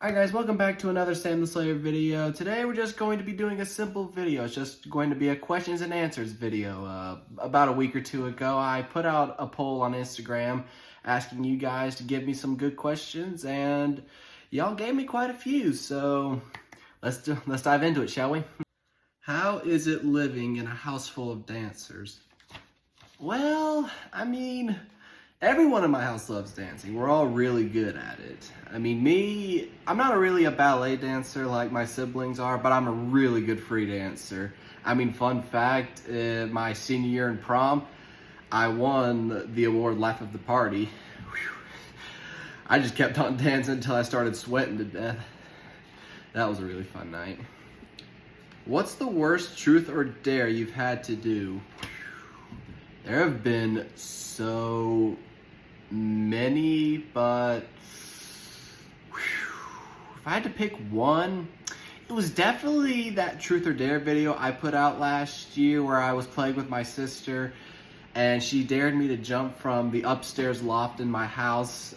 Hi guys, welcome back to another Sam the Slayer video. Today we're just going to be doing a simple video. It's just going to be a questions and answers video. About a week or two ago, I put out a poll on Instagram asking you guys to give me some good questions, and y'all gave me quite a few. So let's dive into it, shall we? How is it living in a house full of dancers? Well, everyone in my house loves dancing. We're all really good at it. I'm not really a ballet dancer like my siblings are, but I'm a really good free dancer. Fun fact, my senior year in prom, I won the award Life of the Party. Whew. I just kept on dancing until I started sweating to death. That was a really fun night. What's the worst truth or dare you've had to do? There have been so many, but if I had to pick one, it was definitely that truth or dare video I put out last year where I was playing with my sister and she dared me to jump from the upstairs loft in my house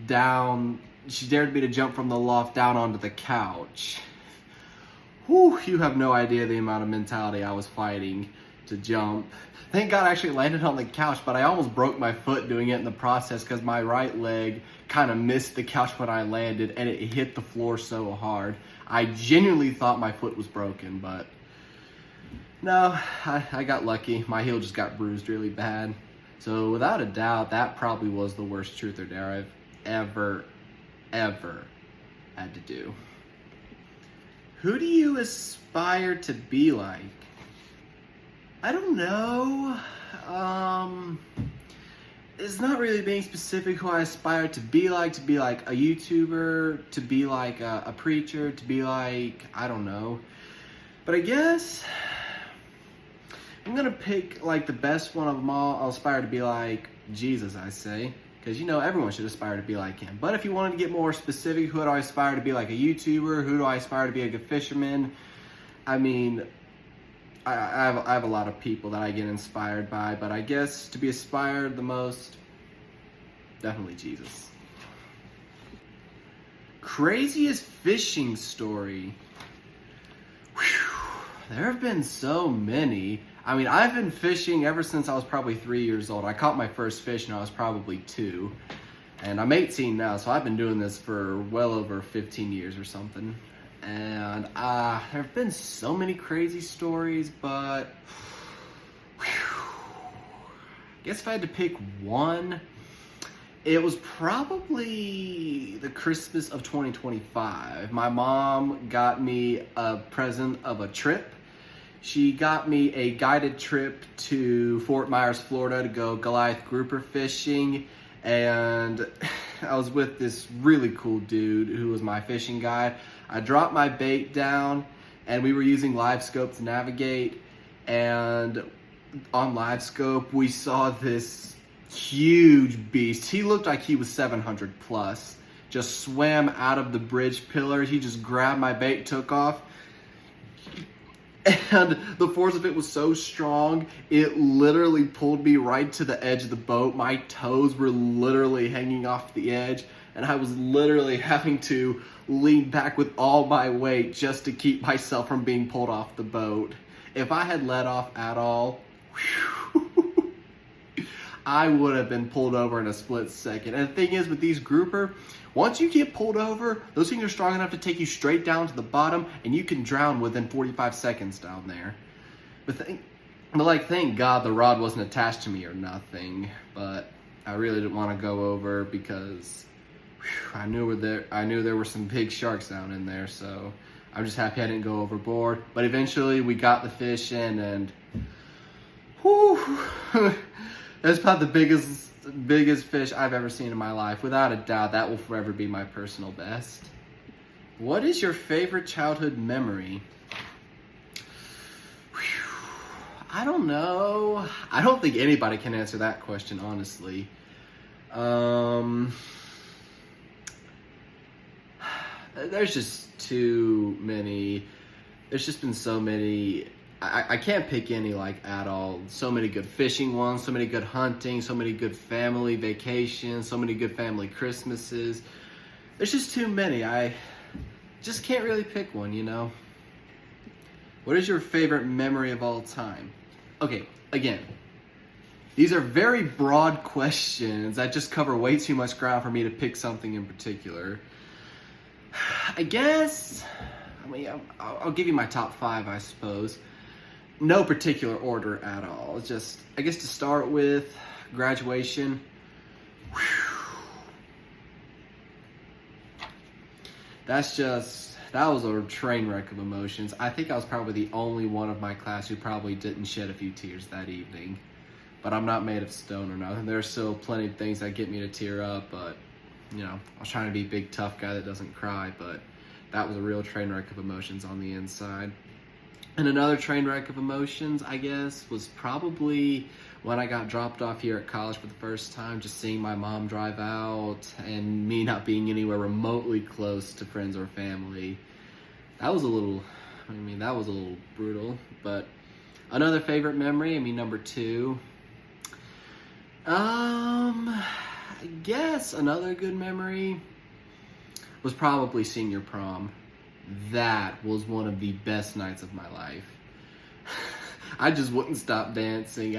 down. She dared me to jump from the loft down onto the couch. Whew, you have no idea the amount of mentality I was fighting to jump. Thank God I actually landed on the couch, but I almost broke my foot doing it in the process because my right leg kind of missed the couch when I landed and it hit the floor so hard. I genuinely thought my foot was broken, but no, I got lucky. My heel just got bruised really bad. So without a doubt, that probably was the worst truth or dare I've ever had to do. Who do you aspire to be like? I don't know. It's not really being specific who I aspire to be like a YouTuber, to be like a preacher, to be like, I don't know. But I guess I'm gonna pick like the best one of them all. I'll aspire to be like Jesus, I say. Because everyone should aspire to be like him. But if you wanted to get more specific, who do I aspire to be like a YouTuber? Who do I aspire to be like a fisherman? I have a lot of people that I get inspired by, but I guess to be inspired the most, definitely Jesus. Craziest fishing story. Whew, there have been so many. I've been fishing ever since I was probably 3 years old. I caught my first fish when I was probably 2. And I'm 18 now, so I've been doing this for well over 15 years or something. And there have been so many crazy stories, but I guess if I had to pick one, it was probably the Christmas of 2025. My mom got me a present of a trip. She got me a guided trip to Fort Myers, Florida to go Goliath grouper fishing. And I was with this really cool dude who was my fishing guide. I dropped my bait down and we were using LiveScope to navigate. And on LiveScope, we saw this huge beast. He looked like he was 700 plus. Just swam out of the bridge pillars. He just grabbed my bait, took off. And the force of it was so strong, it literally pulled me right to the edge of the boat. My toes were literally hanging off the edge, and I was literally having to lean back with all my weight just to keep myself from being pulled off the boat. If I had let off at all, I would have been pulled over in a split second. And the thing is, with these grouper, once you get pulled over, those things are strong enough to take you straight down to the bottom, and you can drown within 45 seconds down there. Thank God the rod wasn't attached to me or nothing. But I really didn't want to go over because I knew there were some big sharks down in there. So I'm just happy I didn't go overboard. But eventually we got the fish in, and whew, that's probably the biggest fish I've ever seen in my life. Without a doubt, that will forever be my personal best. What is your favorite childhood memory? I don't know. I don't think anybody can answer that question, honestly. There's just too many. There's just been so many. I can't pick any at all. So many good fishing ones, so many good hunting, so many good family vacations, so many good family Christmases. There's just too many. just can't really pick one, you know? What is your favorite memory of all time? Okay, again, these are very broad questions that just cover way too much ground for me to pick something in particular. I guess, I'll give you my top 5, I suppose. No particular order at all. It's just, I guess to start with, graduation. That was a train wreck of emotions. I think I was probably the only one of my class who probably didn't shed a few tears that evening. But I'm not made of stone or nothing. There's still plenty of things that get me to tear up, but, you know, I was trying to be a big tough guy that doesn't cry, but that was a real train wreck of emotions on the inside. And another train wreck of emotions, I guess, was probably when I got dropped off here at college for the first time, just seeing my mom drive out and me not being anywhere remotely close to friends or family. That was a little brutal. But another favorite memory, number 2. I guess another good memory was probably senior prom. That was one of the best nights of my life. I just wouldn't stop dancing.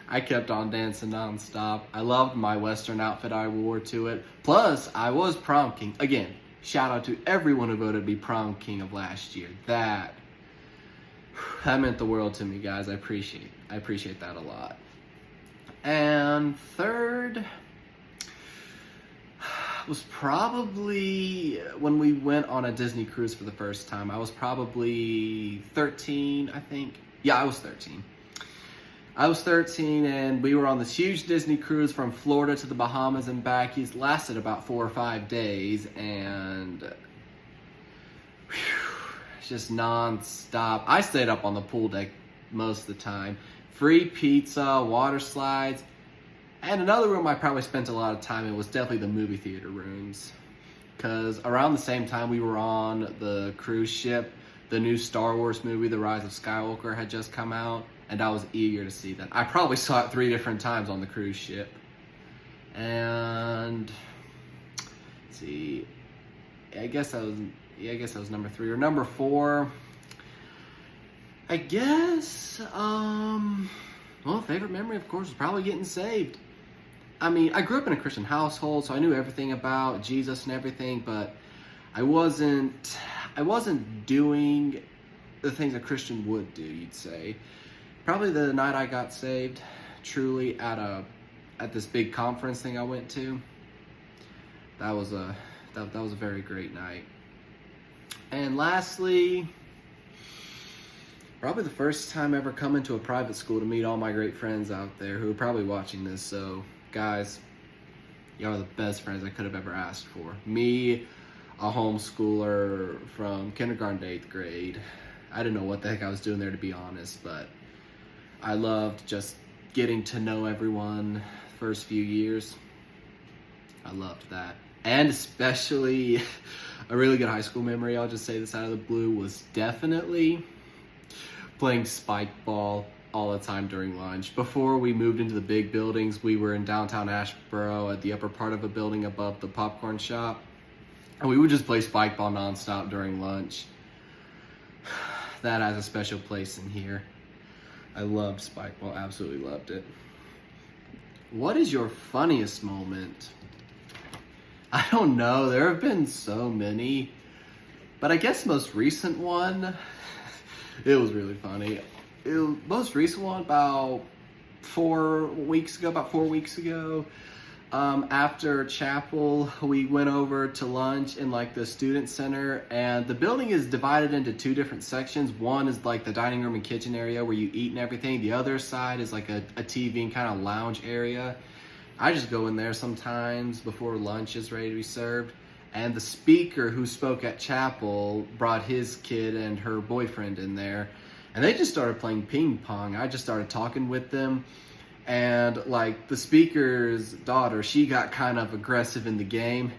I kept on dancing nonstop. I loved my Western outfit I wore to it. Plus, I was prom king. Again, shout out to everyone who voted me prom king of last year. That meant the world to me, guys. I appreciate that a lot. And third was probably when we went on a Disney cruise for the first time. I was probably 13, I think. Yeah, I was 13. I was 13 and we were on this huge Disney cruise from Florida to the Bahamas and back. It lasted about 4 or 5 days and just non-stop. I stayed up on the pool deck most of the time. Free pizza, water slides, and another room I probably spent a lot of time in was definitely the movie theater rooms. Because around the same time we were on the cruise ship, the new Star Wars movie, The Rise of Skywalker, had just come out, and I was eager to see that. I probably saw it 3 different times on the cruise ship. And let's see, I guess that was number 3 or number 4. I guess, favorite memory, of course, was probably getting saved. I grew up in a Christian household, so I knew everything about Jesus and everything, but I wasn't doing the things a Christian would do, you'd say. Probably the night I got saved, truly, at this big conference thing I went to. That was a very great night. And lastly, probably the first time ever coming to a private school to meet all my great friends out there who are probably watching this. So, guys, y'all are the best friends I could have ever asked for. Me, a homeschooler from kindergarten to 8th grade. I didn't know what the heck I was doing there, to be honest, but I loved just getting to know everyone first few years. I loved that. And especially a really good high school memory, I'll just say this out of the blue, was definitely playing spike ball all the time during lunch. Before we moved into the big buildings, we were in downtown Asheboro at the upper part of a building above the popcorn shop. And we would just play spike ball nonstop during lunch. That has a special place in here. I loved spike ball, absolutely loved it. What is your funniest moment? I don't know, there have been so many. But I guess most recent one, it was really funny. Most recent one about 4 weeks ago. After chapel, we went over to lunch in the student center, and the building is divided into 2 different sections. One is the dining room and kitchen area where you eat and everything. The other side is a TV and kind of lounge area. I just go in there sometimes before lunch is ready to be served. And the speaker who spoke at chapel brought his kid and her boyfriend in there, and they just started playing ping pong. I just started talking with them. And the speaker's daughter, she got kind of aggressive in the game,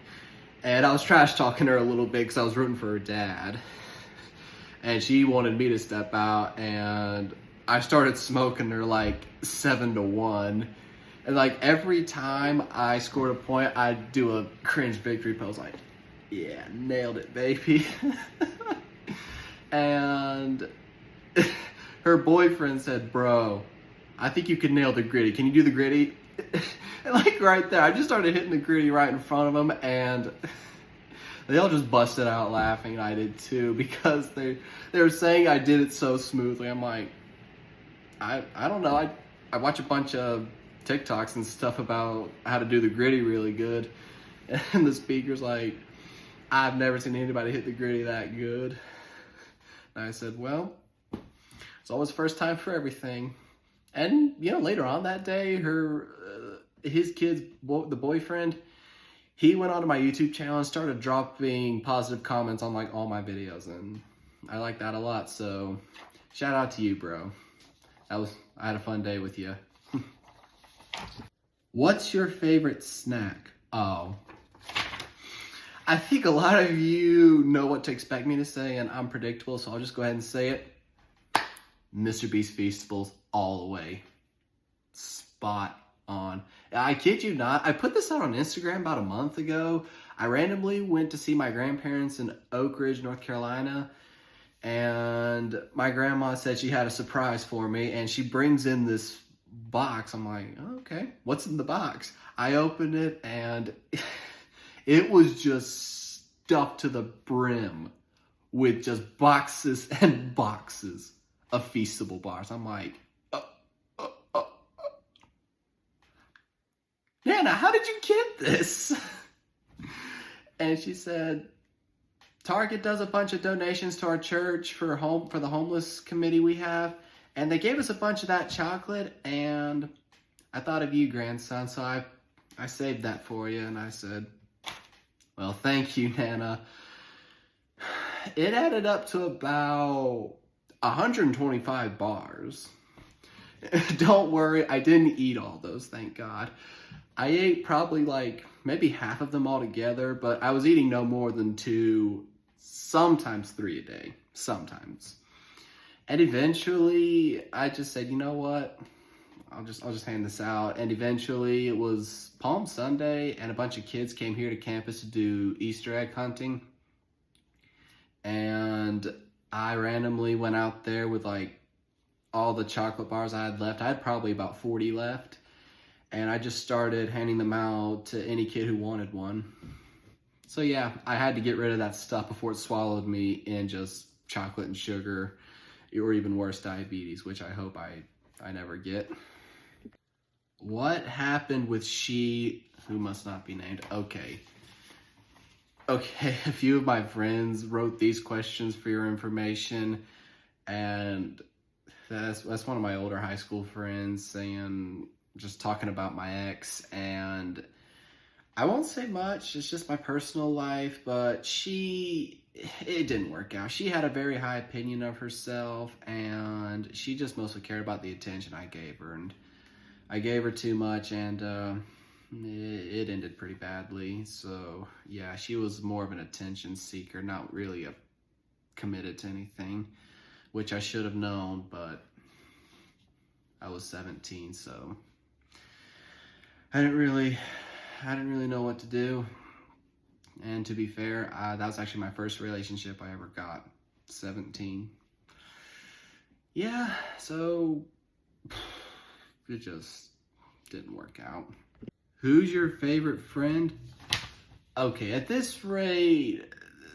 and I was trash talking her a little bit because I was rooting for her dad, and she wanted me to step out, and I started smoking her 7-1, and every time I scored a point, I'd do a cringe victory pose Yeah, nailed it, baby. And her boyfriend said, bro, I think you could nail the gritty. Can you do the gritty? And like right there, I just started hitting the gritty right in front of them, and they all just busted out laughing, and I did too, because they were saying I did it so smoothly. I'm like, I don't know. I watch a bunch of TikToks and stuff about how to do the gritty really good, and the speaker's like, I've never seen anybody hit the gritty that good. And I said, well, it's always first time for everything. And you know, later on that day, his kid's the boyfriend, he went onto my YouTube channel and started dropping positive comments on like all my videos, and I like that a lot. So shout out to you, bro. I had a fun day with you. What's your favorite snack? Oh, I think a lot of you know what to expect me to say, and I'm predictable, so I'll just go ahead and say it. Mr. Beast Feastables all the way. Spot on. I kid you not, I put this out on Instagram about a month ago. I randomly went to see my grandparents in Oak Ridge, North Carolina, and my grandma said she had a surprise for me, and she brings in this box. I'm like, okay, what's in the box? I opened it, and it was just stuffed to the brim with just boxes and boxes of Feastable bars. I'm like, Nana, how did you get this? And she said, Target does a bunch of donations to our church for the homeless committee we have, and they gave us a bunch of that chocolate, and I thought of you, grandson, so I saved that for you. And I said, well, thank you, Nana. It added up to about 125 bars. Don't worry, I didn't eat all those, thank God. I ate probably like maybe half of them all together, but I was eating no more than 2, sometimes 3 a day, sometimes. And eventually I just said, you know what? I'll just hand this out. And eventually it was Palm Sunday, and a bunch of kids came here to campus to do Easter egg hunting. And I randomly went out there with like all the chocolate bars I had left. I had probably about 40 left. And I just started handing them out to any kid who wanted one. So yeah, I had to get rid of that stuff before it swallowed me in just chocolate and sugar, or even worse, diabetes, which I hope I never get. What happened with she who must not be named? Okay, a few of my friends wrote these questions for your information, and that's one of my older high school friends saying, just talking about my ex, and I won't say much, it's just my personal life, but it didn't work out. She had a very high opinion of herself, and she just mostly cared about the attention I gave her, and I gave her too much, and it ended pretty badly. So yeah, she was more of an attention seeker, not really committed to anything, which I should have known, but I was 17, so I didn't really know what to do. And to be fair, that was actually my first relationship I ever got, 17. Yeah, so it just didn't work out. Who's your favorite friend? Okay, at this rate,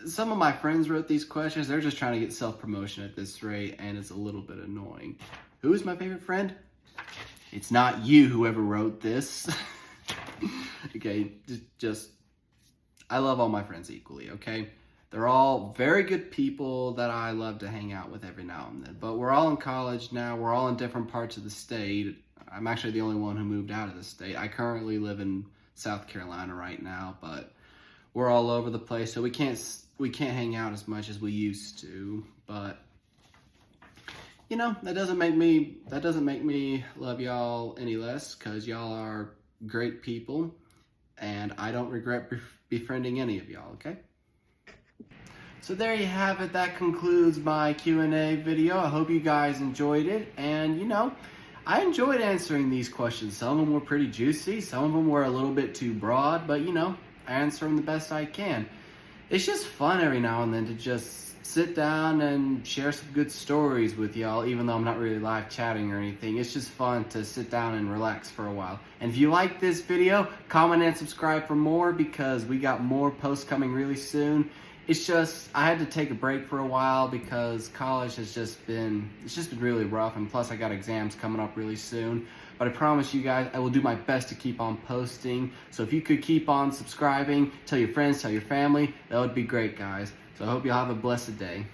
some of my friends wrote these questions. They're just trying to get self-promotion at this rate, and it's a little bit annoying. Who is my favorite friend? It's not you, whoever wrote this. Okay, just I love all my friends equally, okay? They're all very good people that I love to hang out with every now and then. But we're all in college now. We're all in different parts of the state. I'm actually the only one who moved out of the state. I currently live in South Carolina right now, but we're all over the place, so we can't hang out as much as we used to. But you know, that doesn't make me love y'all any less, because y'all are great people, and I don't regret befriending any of y'all, okay? So there you have it. That concludes my Q&A video. I hope you guys enjoyed it, and you know, I enjoyed answering these questions. Some of them were pretty juicy, some of them were a little bit too broad, but you know, I answer them the best I can. it's just fun every now and then to just sit down and share some good stories with y'all, even though I'm not really live chatting or anything. It's just fun to sit down and relax for a while. And if you like this video, comment and subscribe for more, because we got more posts coming really soon. It's just, I had to take a break for a while because college has just been really rough, and plus I got exams coming up really soon. But I promise you guys, I will do my best to keep on posting. So if you could keep on subscribing, tell your friends, tell your family, that would be great, guys. So I hope you all have a blessed day.